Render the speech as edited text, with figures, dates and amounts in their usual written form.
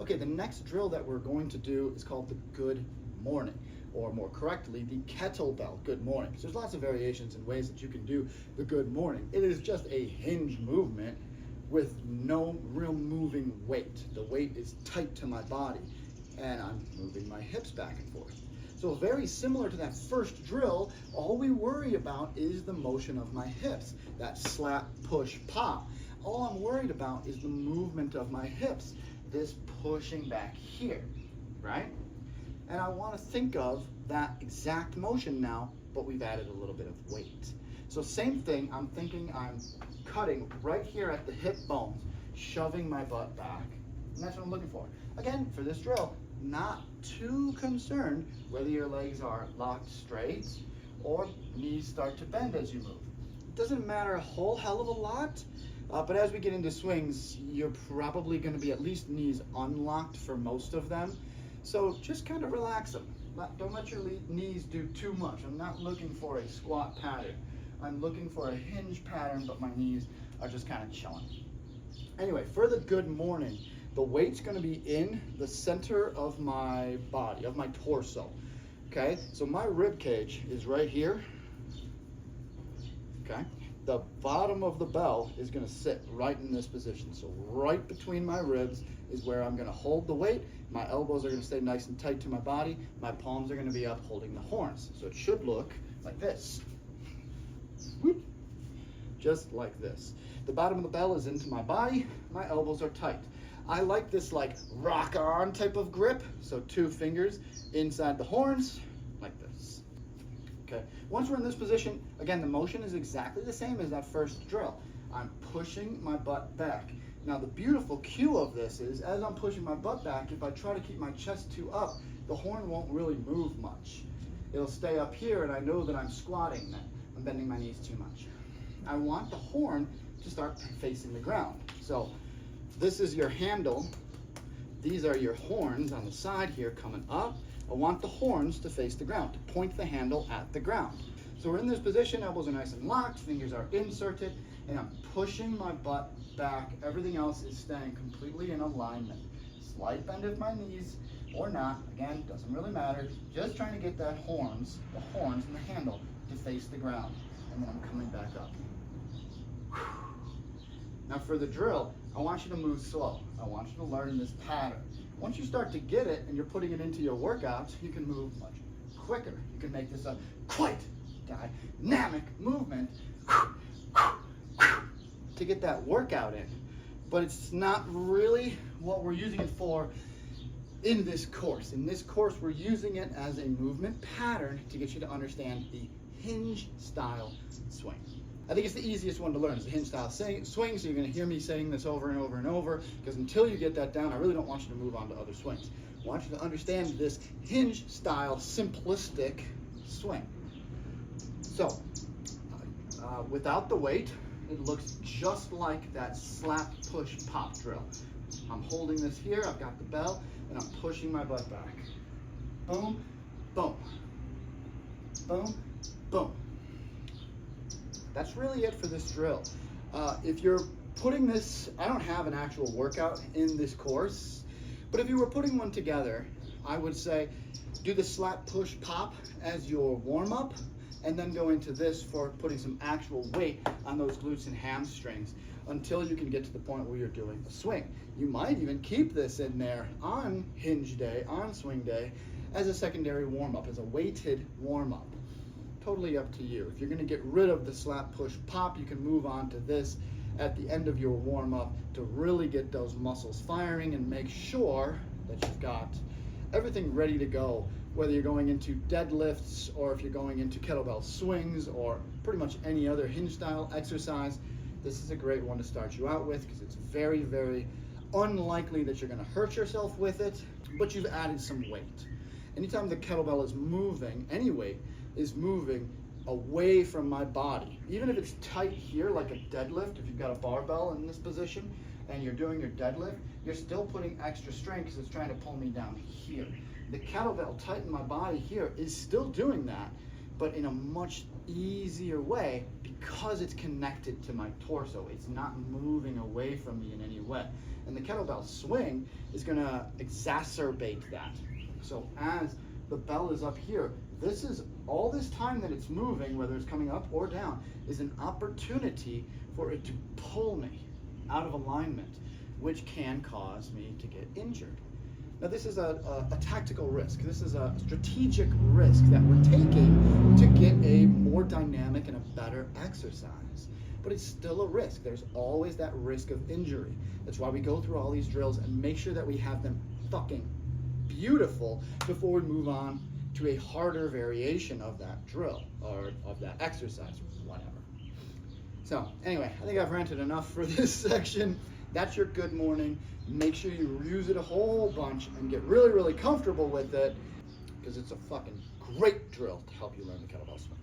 Okay, the next drill that we're going to do is called the Good Morning, or more correctly, the Kettlebell Good Morning. So there's lots of variations and ways that you can do the Good Morning. It is just a hinge movement with no real moving weight. The weight is tight to my body, and I'm moving my hips back and forth. So very similar to that first drill, all we worry about is the motion of my hips, that slap, push, pop. All I'm worried about is the movement of my hips, this pushing back here, right? And I want to think of that exact motion now, but we've added a little bit of weight. So same thing, I'm thinking I'm cutting right here at the hip bones, shoving my butt back, and that's what I'm looking for. Again, for this drill, not too concerned whether your legs are locked straight or knees start to bend as you move. It doesn't matter a whole hell of a lot, but as we get into swings, you're probably going to be at least knees unlocked for most of them. So just kind of relax them. Don't let your knees do too much. I'm not looking for a squat pattern. I'm looking for a hinge pattern, but my knees are just kind of chilling. Anyway, for the Good Morning, the weight's going to be in the center of my body, of my torso. Okay, so my rib cage is right here. Okay, the bottom of the bell is going to sit right in this position. So right between my ribs is where I'm going to hold the weight. My elbows are going to stay nice and tight to my body. My palms are going to be up holding the horns. So it should look like this. Whoop. Just like this. The bottom of the bell is into my body. My elbows are tight. I like this like rock on type of grip. So 2 fingers inside the horns like this. Okay. Once we're in this position, again, the motion is exactly the same as that first drill. I'm pushing my butt back. Now the beautiful cue of this is, as I'm pushing my butt back, if I try to keep my chest too up, the horn won't really move much. It'll stay up here, and I know that I'm squatting, that I'm bending my knees too much. I want the horn to start facing the ground. So this is your handle. These are your horns on the side here coming up. I want the horns to face the ground, to point the handle at the ground. So we're in this position, elbows are nice and locked, fingers are inserted, and I'm pushing my butt back. Everything else is staying completely in alignment. Slight bend of my knees or not, again, doesn't really matter. Just trying to get that the horns and the handle to face the ground. And then I'm coming back up. Now for the drill, I want you to move slow. I want you to learn this pattern. Once you start to get it and you're putting it into your workouts, you can move much quicker. You can make this a quite dynamic movement to get that workout in. But it's not really what we're using it for in this course. In this course, we're using it as a movement pattern to get you to understand the hinge style swing. I think it's the easiest one to learn. It's a hinge style swing, so you're going to hear me saying this over and over and over, because until you get that down, I really don't want you to move on to other swings. I want you to understand this hinge style simplistic swing. So, without the weight, it looks just like that slap, push, pop drill. I'm holding this here, I've got the bell, and I'm pushing my butt back. Boom, boom, boom, boom. That's really it for this drill. If you're putting this, I don't have an actual workout in this course, but if you were putting one together, I would say do the slap, push, pop as your warm-up, and then go into this for putting some actual weight on those glutes and hamstrings until you can get to the point where you're doing a swing. You might even keep this in there on hinge day, on swing day, as a secondary warm-up, as a weighted warm-up. Totally up to you. If you're going to get rid of the slap, push, pop, you can move on to this at the end of your warm-up to really get those muscles firing and make sure that you've got everything ready to go, whether you're going into deadlifts or if you're going into kettlebell swings or pretty much any other hinge style exercise. This is a great one to start you out with because it's very, very unlikely that you're going to hurt yourself with it, but you've added some weight. Anytime the kettlebell is moving, any weight is moving away from my body, even if it's tight here like a deadlift, if you've got a barbell in this position and you're doing your deadlift, you're still putting extra strength because it's trying to pull me down here. The kettlebell tight in my body here is still doing that, but in a much easier way because it's connected to my torso. It's not moving away from me in any way. And the kettlebell swing is gonna exacerbate that. So as the bell is up here, this is all this time that it's moving, whether it's coming up or down, is an opportunity for it to pull me out of alignment, which can cause me to get injured. Now this is a tactical risk. This is a strategic risk that we're taking to get a more dynamic and a better exercise. But it's still a risk. There's always that risk of injury. That's why we go through all these drills and make sure that we have them fucking beautiful before we move on to a harder variation of that drill or of that exercise, whatever. So anyway, I think I've ranted enough for this section. That's your good morning. Make sure you use it a whole bunch and get really, really comfortable with it, because it's a fucking great drill to help you learn the kettlebell swing.